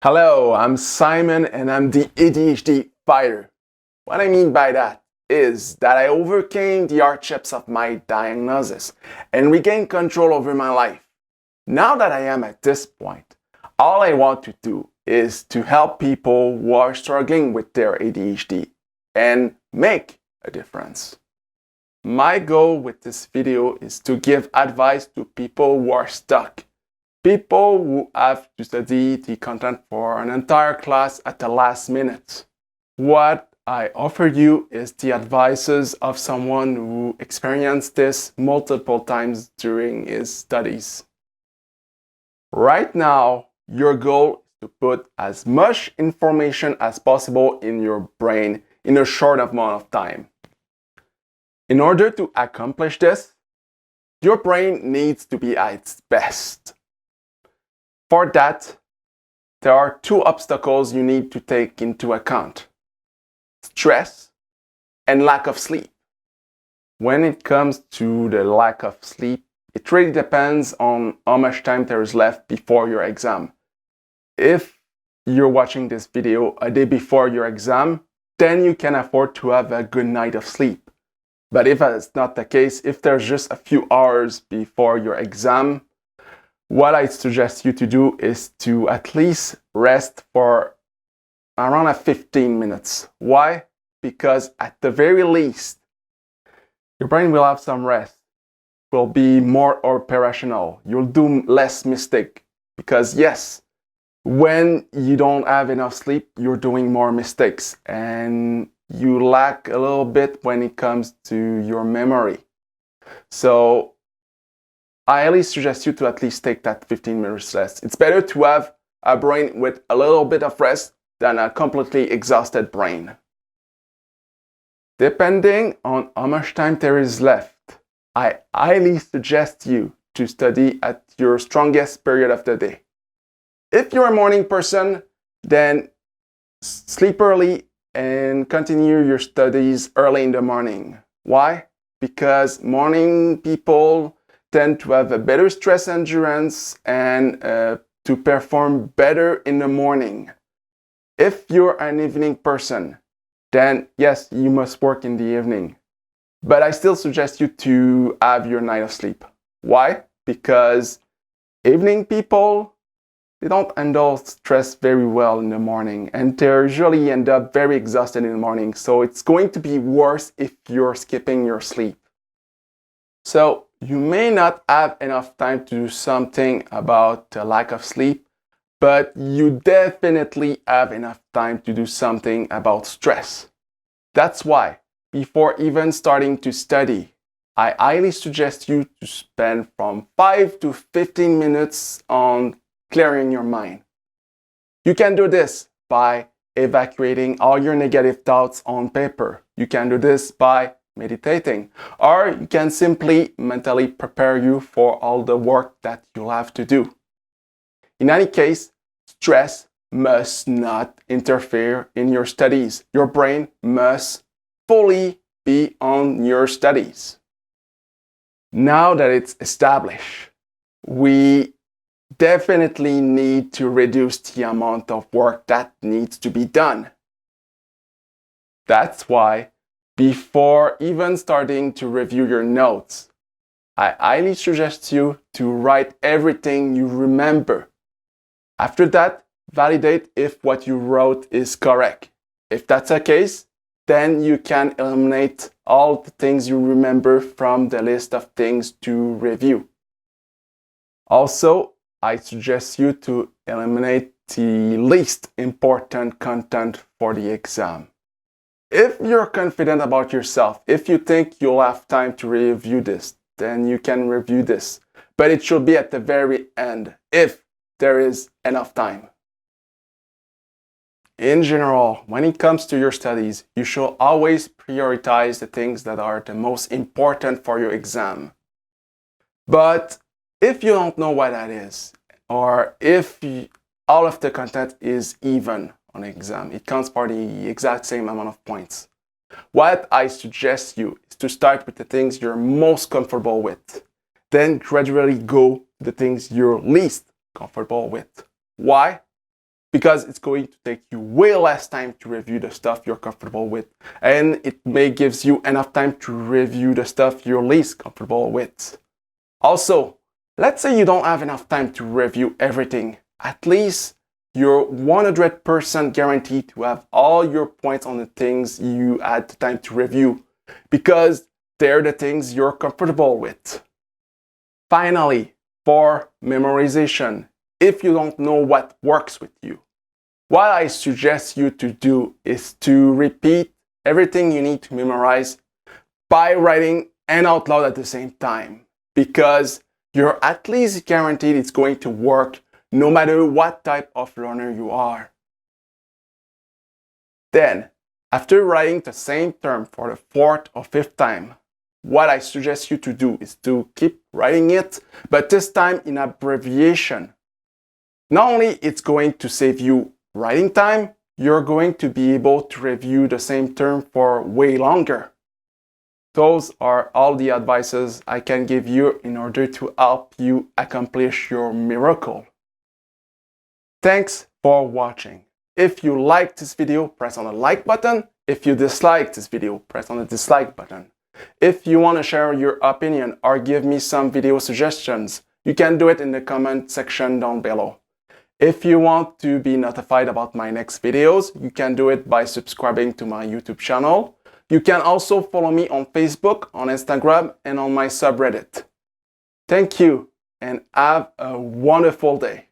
Hello, I'm Simon and I'm the ADHD fighter. What I mean by that is that I overcame the hardships of my diagnosis and regained control over my life. Now that I am at this point, all I want to do is to help people who are struggling with their ADHD and make a difference. My goal with this video is to give advice to people who are stuck. People who have to study the content for an entire class at the last minute. What I offer you is the advices of someone who experienced this multiple times during his studies. Right now, your goal is to put as much information as possible in your brain in a short amount of time. In order to accomplish this, your brain needs to be at its best. For that, there are two obstacles you need to take into account: stress and lack of sleep. When it comes to the lack of sleep, it really depends on how much time there is left before your exam. If you're watching this video a day before your exam, then you can afford to have a good night of sleep. But if that's not the case, if there's just a few hours before your exam, what I suggest you to do is to at least rest for around 15 minutes. Why? Because at the very least, your brain will have some rest, will be more operational. You'll do less mistake. Because yes, when you don't have enough sleep, you're doing more mistakes and you lack a little bit when it comes to your memory. So I highly suggest you to at least take that 15 minutes rest. It's better to have a brain with a little bit of rest than a completely exhausted brain. Depending on how much time there is left, I highly suggest you to study at your strongest period of the day. If you're a morning person, then sleep early and continue your studies early in the morning. Why? Because morning people tend to have a better stress endurance and to perform better in the morning. If you're an evening person, then yes, you must work in the evening. But I still suggest you to have your night of sleep. Why? Because evening people, they don't handle stress very well in the morning and they usually end up very exhausted in the morning. So it's going to be worse if you're skipping your sleep. So you may not have enough time to do something about the lack of sleep, but you definitely have enough time to do something about stress. That's why, before even starting to study, I highly suggest you to spend from 5 to 15 minutes on clearing your mind. You can do this by evacuating all your negative thoughts on paper. You can do this by meditating, or you can simply mentally prepare you for all the work that you'll have to do. In any case, stress must not interfere in your studies. Your brain must fully be on your studies. Now that it's established, we definitely need to reduce the amount of work that needs to be done. That's why before even starting to review your notes, I highly suggest you to write everything you remember. After that, validate if what you wrote is correct. If that's the case, then you can eliminate all the things you remember from the list of things to review. Also, I suggest you to eliminate the least important content for the exam. If you're confident about yourself, if you think you'll have time to review this, then you can review this. But it should be at the very end, if there is enough time. In general, when it comes to your studies, you should always prioritize the things that are the most important for your exam. But if you don't know what that is, or if all of the content is even on the exam, it counts for the exact same amount of points. What I suggest you is to start with the things you're most comfortable with. Then gradually go to the things you're least comfortable with. Why? because it's going to take you way less time to review the stuff you're comfortable with, and it may gives you enough time to review the stuff you're least comfortable with. Also, let's say you don't have enough time to review everything. At least you're 100% guaranteed to have all your points on the things you had the time to review, because they're the things you're comfortable with. Finally, for memorization, if you don't know what works with you, what I suggest you to do is to repeat everything you need to memorize by writing and out loud at the same time, because you're at least guaranteed it's going to work no matter what type of learner you are. Then, after writing the same term for the fourth or fifth time, what I suggest you to do is to keep writing it, but this time in abbreviation. Not only it's going to save you writing time, you're going to be able to review the same term for way longer. Those are all the advices I can give you in order to help you accomplish your miracle. Thanks for watching. If you liked this video, press on the like button. If you disliked this video, press on the dislike button. If you want to share your opinion or give me some video suggestions, you can do it in the comment section down below. If you want to be notified about my next videos, you can do it by subscribing to my YouTube channel. You can also follow me on Facebook, on Instagram, and on my subreddit. Thank you, and have a wonderful day.